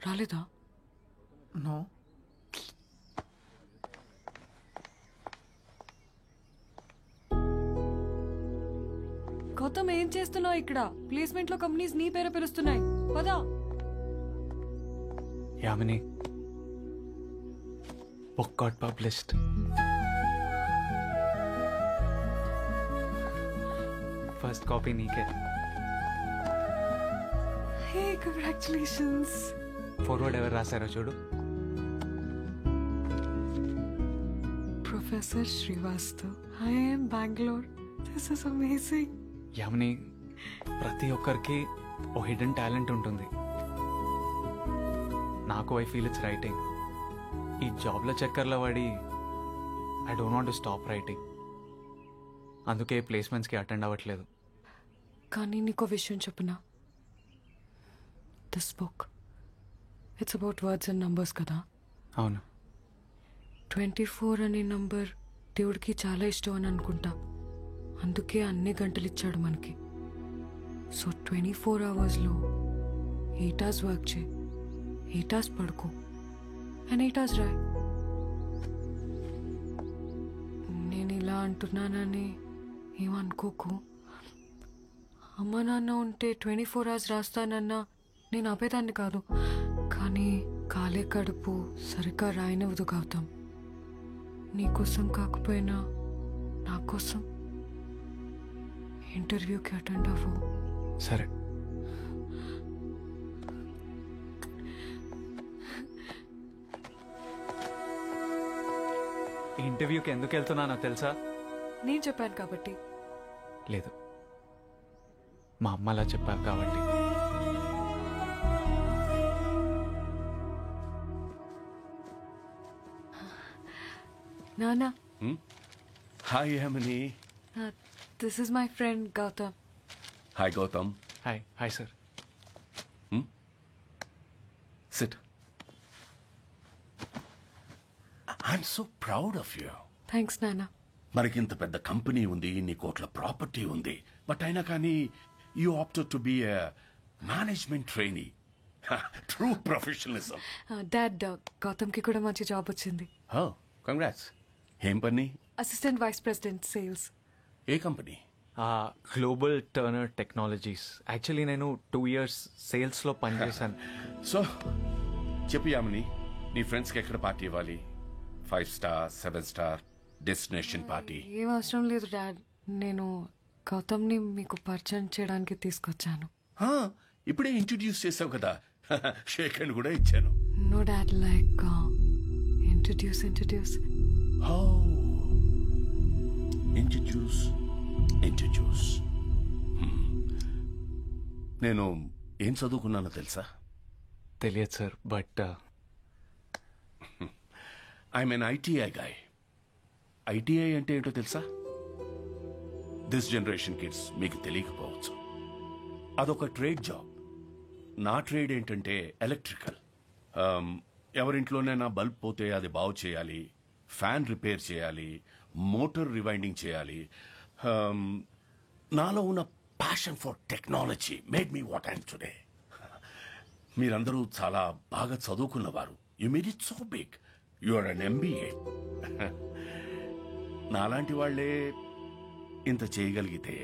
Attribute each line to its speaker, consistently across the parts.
Speaker 1: రాలేదా?
Speaker 2: నో.
Speaker 1: గౌతమ్ ఏం చేస్తున్నావు ఇక్కడ? ప్లేస్మెంట్ లో కంపెనీస్ నీ పేరు పిలుస్తున్నాయి. పదా.
Speaker 3: Yamini, book got published. First copy నీకే.
Speaker 1: Hey, congratulations.
Speaker 3: ఫార్వర్డ్ ఎవరు రాశారో చూడు.
Speaker 1: Professor Srivastav, IIM Bengaluru. This is amazing.
Speaker 3: Yamini, ప్రతి ఒక్కరికి ఓ హిడెన్ టాలెంట్ ఉంటుంది. నాకు ఐ ఫీల్ ఇట్స్ రైటింగ్. ఈ జాబ్ల చక్కర్లో పడి I don't want to stop writing. అందుకే ప్లేస్మెంట్స్కి అటెండ్ అవ్వట్లేదు.
Speaker 1: కానీ నీకో విషయం చెప్పునా? This book it's about words and numbers కదా.
Speaker 3: అవును.
Speaker 1: 24 అనే నంబర్ దేవుడికి చాలా ఇష్టం అని అనుకుంటా. అందుకే అన్ని గంటలు ఇచ్చాడు మనకి. సో 24 అవర్స్లో 8 hours వర్క్ చేయి, 8 hours పడుకో, అండ్ 8 hours రాయ్. నేను ఇలా అంటున్నానని ఏమనుకోకు. అమ్మ నాన్న ఉంటే 24 hours రాస్తానన్నా నేను ఆపేదాన్ని కాదు. కానీ కాలే కడుపు సరిగ్గా రాయనివ్వదు గౌతమ్. నీకోసం కాకపోయినా నా కోసం ఇంటర్వ్యూకి అటెండ్ అవ్వు.
Speaker 3: సరే. ఈ ఇంటర్వ్యూకి ఎందుకు వెళ్తున్నానో తెలుసా?
Speaker 1: నేను చెప్పాను కాబట్టి.
Speaker 3: లేదు, మా అమ్మ అలా చెప్పారు కాబట్టి.
Speaker 1: నానా,
Speaker 4: hi Yamini.
Speaker 1: This is my friend Gautam.
Speaker 4: Hi Gautam.
Speaker 3: Hi. Hi sir.
Speaker 4: Sit. I'm so proud of you.
Speaker 1: Thanks నానా.
Speaker 4: మనకింత పెద్ద కంపెనీ ఉంది, నీ కోట్ల ప్రాపర్టీ ఉంది, బట్ అయినా కానీ you opted to be a management trainee. True professionalism.
Speaker 1: Dad, గౌతమ్కి కూడా మంచి జాబ్ వచ్చింది.
Speaker 4: కంగ్రాట్స్. ఏం పని?
Speaker 1: Assistant vice president sales.
Speaker 4: ఏ కంపెనీ?
Speaker 3: Global turner technologies. యాక్చువల్లీ నేను 2 years సేల్స్లో పనిచేశాను.
Speaker 4: సో చెప్పు యామిని, నీ ఫ్రెండ్స్కి ఎక్కడ పార్టీ ఇవ్వాలి? 5 star, 7 star డెస్టినేషన్ పార్టీ?
Speaker 1: ఏం అవసరం లేదు డాడ్. నేను గౌతమ్ని మీకు పరిచయం చేయడానికి తీసుకొచ్చాను.
Speaker 4: ఇప్పుడే ఇంట్రడ్యూస్ చేసావు కదా. షేక్ హ్యాండ్ కూడా ఇచ్చాను.
Speaker 1: No dad, like introduce.
Speaker 4: Introduce. నేను ఏం చదువుకున్నానో తెలుసా?
Speaker 3: తెలియదు sir, but
Speaker 4: I'm an ITI guy. ITI అంటే ఏంటో తెలుసా? దిస్ జనరేషన్ కిడ్స్ మీకు తెలియకపోవచ్చు. అదొక ట్రేడ్ జాబ్. నా ట్రేడ్ ఏంటంటే ఎలక్ట్రికల్. ఎవరింట్లోనైనా బల్బ్ పోతే అది బాగు చేయాలి, ఫ్యాన్ రిపేర్ చేయాలి, మోటార్ రివైండింగ్ చేయాలి. నాలో ఉన్న passion for technology made me what I'm today. మీరందరూ చాలా బాగా చదువుకున్నవారు. You made it so big. You are an MBA. నాలాంటి వాళ్లే ఇంత చేయగలిగితే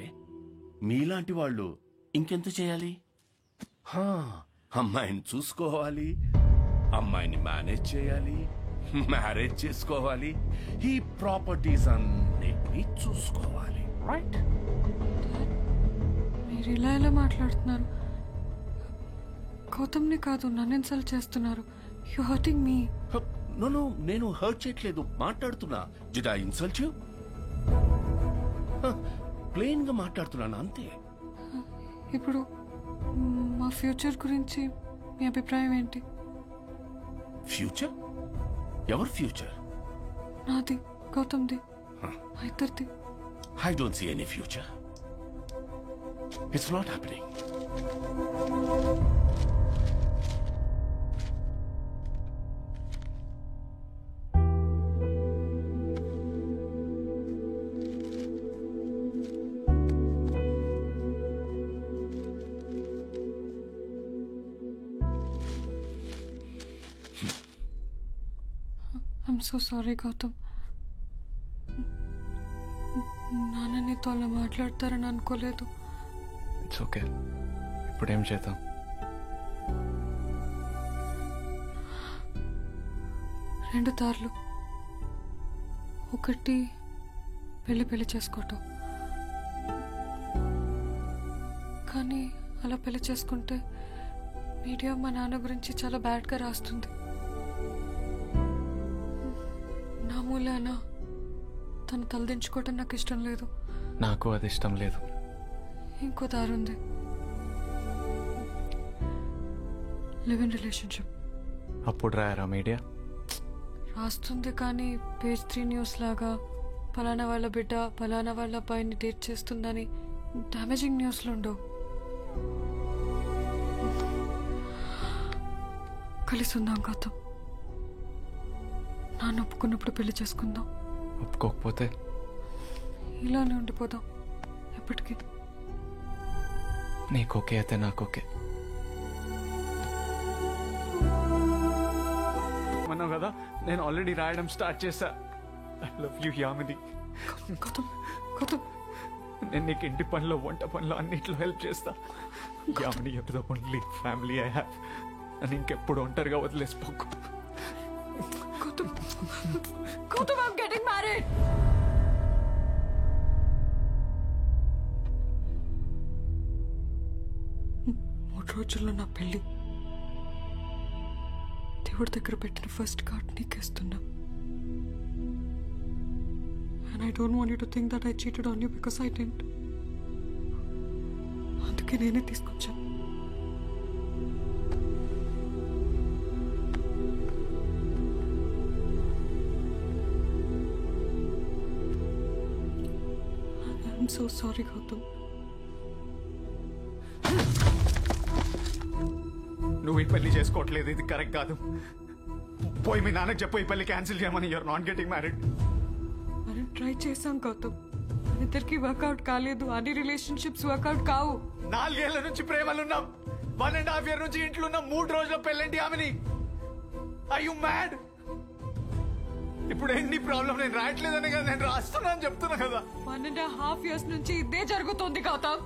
Speaker 4: మీలాంటి వాళ్ళు ఇంకెంత చేయాలి? అమ్మాయిని చూసుకోవాలి, అమ్మాయిని మేనేజ్ చేయాలి, మ్యారేజ్ చేసుకోవాలి, ఈ ప్రాపర్టీస్ అన్నిటినీ చూసుకోవాలి. రైట్?
Speaker 1: మీరు ఇలా మాట్లాడుతున్నారు. గౌతమ్ని కాదు, నన్ను ఇన్సల్ట్ చేస్తున్నారు. You hurting me.
Speaker 4: నో, నేను హర్ట్ చేయట్లేదు, మాట్లాడుతున్నా. Did I insult you? Plain గా మాట్లాడుతున్నాను అంతే.
Speaker 1: ఇప్పుడు మా ఫ్యూచర్ గురించి మీ అభిప్రాయం ఏంటి?
Speaker 4: ఫ్యూచర్? ఎవరి ఫ్యూచర్?
Speaker 1: నాది, గౌతమ్ది, మా ఇద్దరిది.
Speaker 4: I don't see any future. It's not happening.
Speaker 1: I'm so sorry Gautam. నాన్న నీతో అలా మాట్లాడతారని అనుకోలేదు.
Speaker 3: It's okay. ఇప్పుడేం చేద్దాం?
Speaker 1: రెండు దారులు. ఒకటి పెళ్లి చేసుకోవటం. కానీ అలా పెళ్లి చేసుకుంటే మీడియా మా నాన్న గురించి చాలా బ్యాడ్గా రాస్తుంది. నా మూలాన తను తలదించుకోవటం నాకు ఇష్టం లేదు.
Speaker 3: నాకు అది ఇష్టం లేదు.
Speaker 1: ఇంకో దారుంది. Live in relationship.
Speaker 3: అప్పుడు రాయరా మీడియా?
Speaker 1: రాస్తుంది కానీ పేజ్ 3 న్యూస్ లాగా ఫలానా వాళ్ళ బిడ్డ ఫలానా వాళ్ళ అబ్బాయిని డేట్ చేస్తుందని డామేజింగ్ న్యూస్లు ఉండవు. కలిసి ఉందాం గౌతమ్. నాన్న ఒప్పుకున్నప్పుడు పెళ్లి చేసుకుందాం.
Speaker 3: ఒప్పుకోకపోతే
Speaker 1: ఇలానే ఉండిపోదాం ఎప్పటికీ.
Speaker 3: నీకు ఓకే అయితే నాకు ఓకే. అన్నావు కదా, నేను ఆల్రెడీ రాయడం స్టార్ట్ చేశా. I love you Yamini.
Speaker 1: Gautam Gautam
Speaker 3: నేను నీకు ఇంటి పనిలో వంట పనిలో అన్నిట్లో హెల్ప్ చేస్తా. Yamini, you're the only family I have. అని ఇంకెప్పుడు ఒంటరిగా వదిలేసిపోకు.
Speaker 1: Gautam Gautam I'm getting married. మూడు రోజుల్లో నా పెళ్లి. దేవుడి దగ్గర పెట్టిన ఫస్ట్ కార్డ్ నీకేస్తున్నా. And I don't want you to think that I cheated on you because I didn't. అందుకే నేనే తీసుకొచ్చా. I'm so sorry, Gautam.
Speaker 3: నువ్వు ఈ పెళ్లి చేసుకోవట్లేదు, ఇది కరెక్ట్ కాదు. పోయి మీ నాన్నకి చెప్పు ఈ పెళ్లి క్యాన్సిల్ చేయమని. You're not getting married.
Speaker 1: మనం ట్రై చేసాం గౌతమ్. మన ఇద్దరికి వర్కౌట్ కాలేదు. అన్ని రిలేషన్షిప్స్ వర్కౌట్ కావు.
Speaker 3: 4 ఏళ్ల నుంచి ప్రేమలున్నాం. 1.5 year నుంచి ఇంట్లో ఉన్నాం. 3 రోజుల పెళ్ళండి ఆమెని. I you mad? ఇప్పుడు ఎన్ని ప్రాబ్లం. నేను రాయట్లేదని కదా, నేను రాస్తున్నాను చెప్తున్నా కదా.
Speaker 1: 1.5 years నుంచి ఇదే జరుగుతుంది Gautam.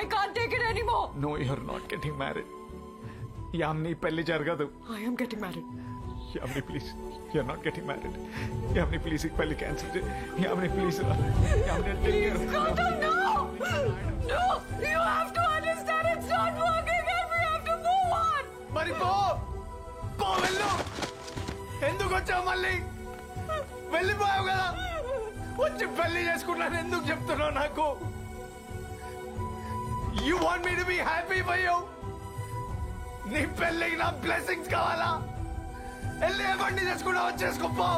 Speaker 1: I can't take it anymore.
Speaker 3: No, you're not getting married. Yamini, పెళ్లి జరగదు.
Speaker 1: I am getting married.
Speaker 3: Yamini please, you're not getting married. Yamini please, ఈ పెళ్లి క్యాన్సిల్ చేయి. Yamini please. Yamini
Speaker 1: Please, Gautam, no! No! You have to understand it's not working and we have to move on!
Speaker 3: మరి పో వెళ్ళు. ఎందుకు వచ్చావు మళ్ళీ? వెళ్ళిపోయావు కదా. వచ్చి పెళ్లి చేసుకున్నాను ఎందుకు చెప్తున్నావు నాకు? You want me to be happy for you? నీ పెళ్ళికి నా బ్లెస్సింగ్స్ కావాలా? వెళ్ళి ఏమండి చేసుకున్నావు, వచ్చేసుకోపో.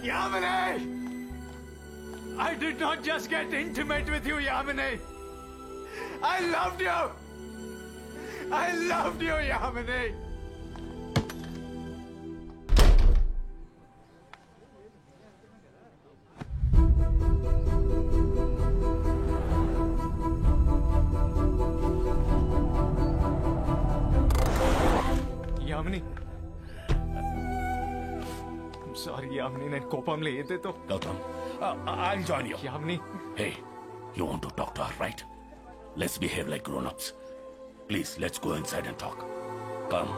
Speaker 3: Yamini! I did not just get intimate with you, Yamini. I loved you. I loved you, Yamini. Yamini. I'm sorry, Yamini. నేను కోపంలో ఏదేతో.
Speaker 4: Gautam, I'll join you.
Speaker 3: Yamini.
Speaker 4: Hey, you want to talk to her, right? Let's behave like grown-ups. Please, let's go inside and talk. Come.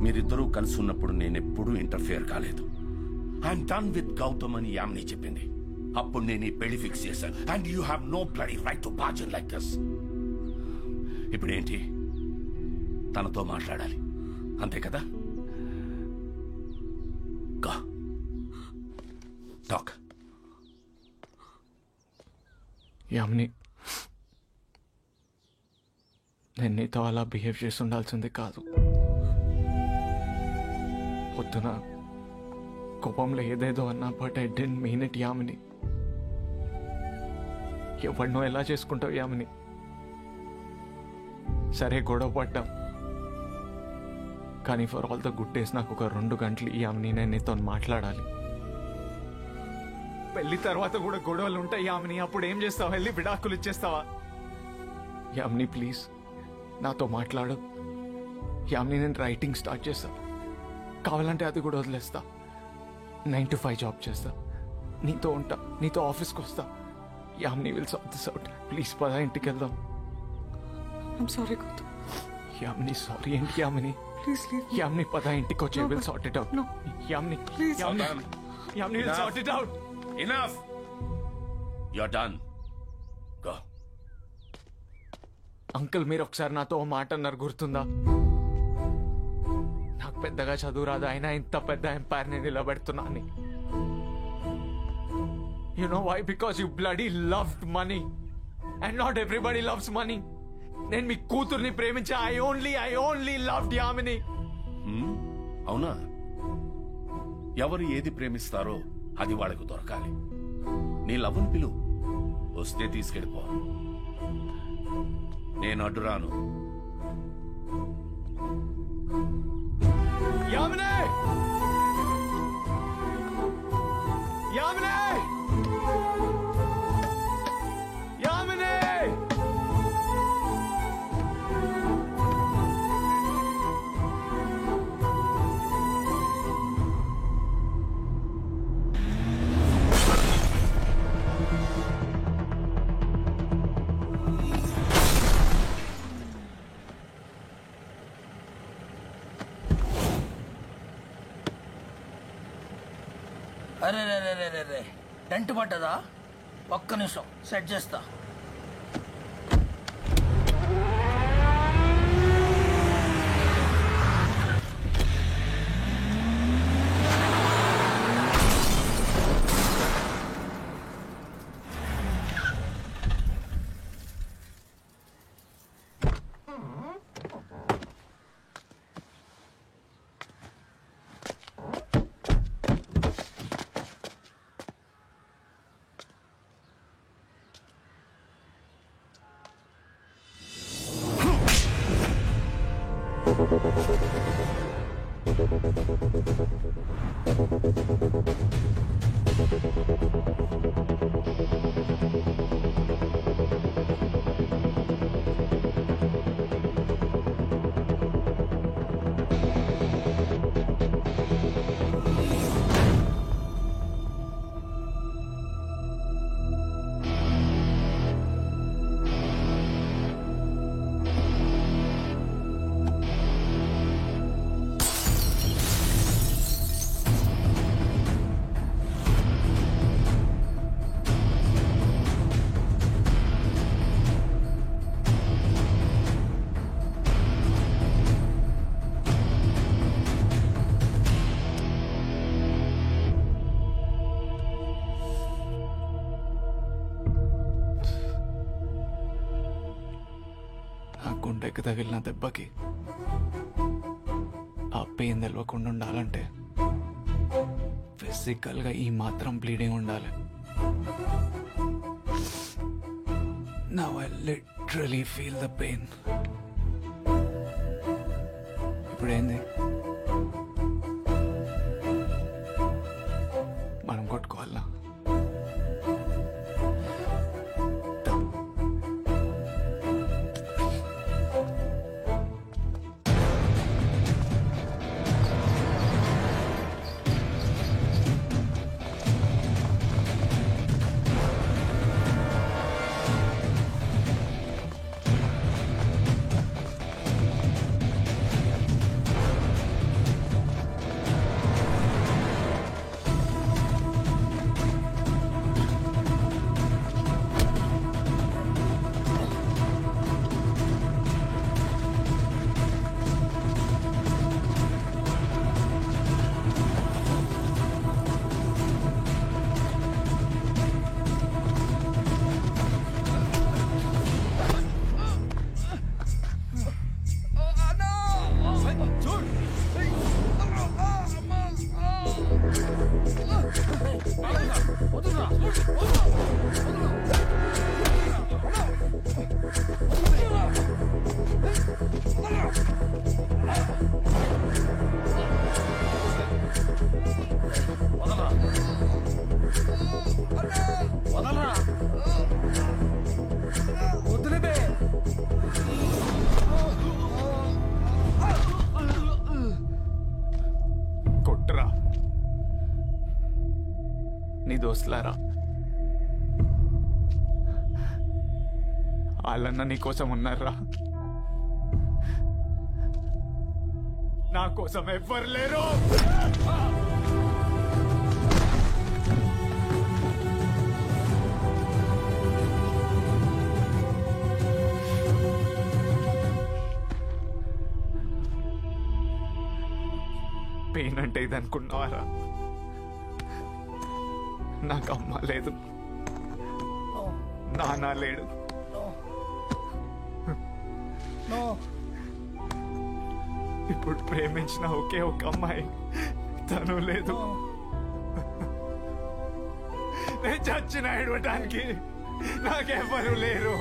Speaker 4: మీరిద్దరూ కలిసి ఉన్నప్పుడు నేనెప్పుడూ interfere కాలేదు. I'm done with Gautam అని యామిని చెప్పింది. అప్పుడు నేను ఈ పెళ్లి ఫిక్స్ చేశాను. And you have no bloody right to barge in like this. ఇప్పుడేంటి? తనతో మాట్లాడాలి, అంతే కదా? గా టాక్.
Speaker 3: యామిని, నేను నీతో అలా బిహేవ్ చేసి ఉండాల్సింది కాదు. పొద్దున కోపంలో ఏదేదో అన్నా, but I didn't mean it Yamini. ఎవరినో ఎలా చేసుకుంటావు యామిని? సరే గొడవ పడ్డాం, కానీ for all the good days నాకు ఒక 2 గంటలు యామిని నేను నీతో మాట్లాడాలి. పెళ్లి తర్వాత కూడా గొడవలు ఉంటాయి యామిని. అప్పుడు ఏం చేస్తావు? వెళ్ళి విడాకులు ఇచ్చేస్తావా? యామిని ప్లీజ్ నాతో మాట్లాడు. యామిని నేను రైటింగ్ స్టార్ట్ చేస్తా, కావాలంటే అది కూడా వదిలేస్తా. 9 to 5 జాబ్ చేస్తా, నీతో ఉంటా, నీతో ఆఫీస్కి వస్తా. Yamini will sort this out. Please పద, ఇంటికి వెళ్దాం.
Speaker 1: I'm sorry Gautam.
Speaker 3: Yamini sorry ఏంటి యామిని?
Speaker 1: Please leave.
Speaker 3: యామిని పద, ఇంటికి వచ్చే. Will sort it out.
Speaker 1: No.
Speaker 3: Yamini
Speaker 1: Please.
Speaker 3: Yamini will sort it out.
Speaker 4: Enough. You're done. Go.
Speaker 3: Uncle మీరు ఒకసారి నాతో ఓ మాట అన్నారు, గుర్తుందా? నాకు పెద్దగా చదువు రాదు, అయినా ఇంత పెద్ద ఎంపైర్ ని నిలబెడుతున్నా అని. You know why? Because you bloody loved money and not everybody loves money. నేను మీ కూతుర్ని ప్రేమించా. I only loved Yamini.
Speaker 4: అవునా? ఎవరు ఏది ప్రేమిస్తారో అది వాళ్ళకు దొరకాలి. నీ లవ్వును పిలు, వస్తే తీసుకెళ్ళిపో. నేను అడ్డు రాను.
Speaker 3: యామిని! యామిని! యామిని!
Speaker 2: అరే రే రే రే రే రే టెంట్ పడ్డదా? ఒక్క నిమిషం సెట్ చేస్తా. గుండెకి తగిలిన దెబ్బకి ఆ పెయిన్ తెలవకుండా ఉండాలంటే ఫిజికల్ గా ఈ మాత్రం బ్లీడింగ్ ఉండాలి. Now I literally feel the pain. ఇప్పుడేంది? మనం కొట్టుకోవాలా?
Speaker 3: నీ దోస్తులారా వాళ్ళన్న నీ కోసం ఉన్నారా? నా కోసం ఎవ్వరు లేరు. పెయిన్ అంటే ఇది అనుకున్నావారా? నాకు అమ్మ లేదు, నాన్న లేడు. ఇప్పుడు ప్రేమించిన ఒకే ఒక అమ్మాయి, తను లేదు. నేను చచ్చిన ఏడవటానికి నాకెవ్వరు లేరు.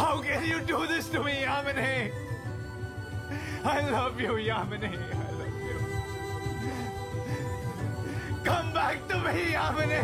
Speaker 3: How can you do this to me, Yamini? I love you, Yamini. I love you. Come back to me, Yamini.